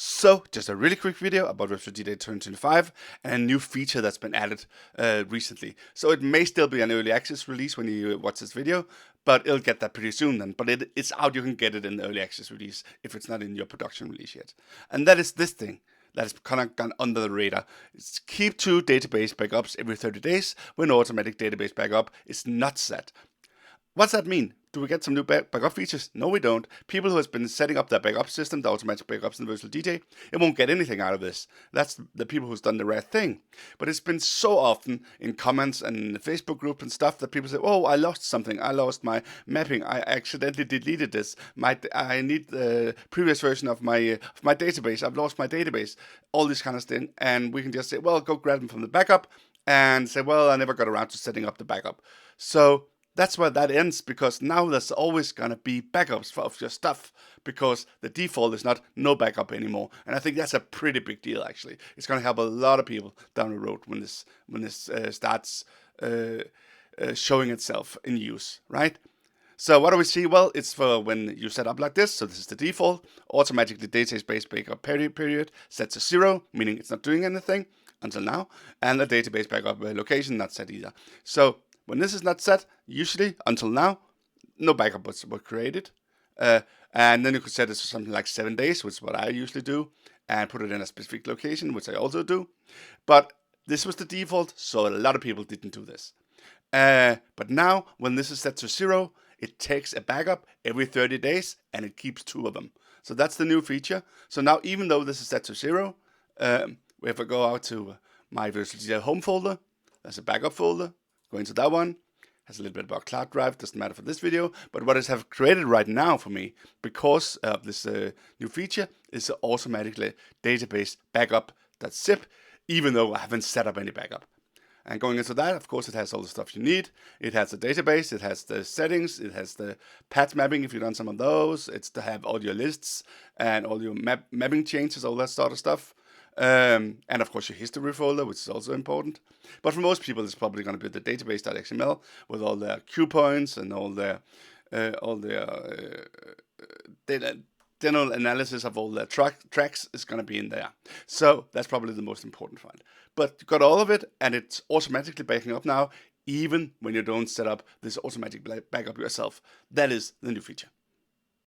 So, just a really quick video about VDJ 2025 and a new feature that's been added recently. So it may still be an early access release when you watch this video, but it'll get that pretty soon then. But it's out, you can get it in the early access release if it's not in your production release yet. And that is this thing that has kind of gone under the radar. It's keep 2 database backups every 30 days when automatic database backup is not set. What's that mean? Do we get some new backup features? No, we don't. People who has been setting up their backup system, the automatic backups in VDJ, it won't get anything out of this. That's the people who's done the right thing. But it's been so often in comments and in the Facebook group and stuff that people say, "Oh, I lost something. I lost my mapping. I accidentally deleted this. I need the previous version of my database. I've lost my database." All this kind of thing, and we can just say, "Well, go grab them from the backup," and say, "Well, I never got around to setting up the backup." So that's where that ends, because now there's always going to be backups of your stuff, because the default is not no backup anymore. And I think that's a pretty big deal, actually. It's going to help a lot of people down the road when this starts showing itself in use, right? So what do we see? Well, it's for when you set up like this. So this is the default. Automatically database backup period set to 0, meaning it's not doing anything until now. And the database backup location not set either. So when this is not set, usually, until now, no backup were created. And then you could set it to something like 7 days, which is what I usually do, and put it in a specific location, which I also do. But this was the default, so a lot of people didn't do this. But now, when this is set to 0, it takes a backup every 30 days, and it keeps 2 of them. So that's the new feature. So now, even though this is set to 0, if I go out to my VDJ home folder, there's a backup folder. Go into that one, has a little bit about Cloud Drive, doesn't matter for this video, but what is have created right now for me, because of this new feature, is automatically database backup.zip, even though I haven't set up any backup. And going into that, of course, it has all the stuff you need. It has the database, it has the settings, it has the path mapping if you've done some of those, it's to have all your lists and all your mapping changes, all that sort of stuff. And of course your history folder, which is also important. But for most people, it's probably going to be the database.xml with all their cue points and all their data, general analysis of all the tracks is going to be in there. So that's probably the most important find. But you got all of it, and it's automatically backing up now, even when you don't set up this automatic backup yourself. That is the new feature.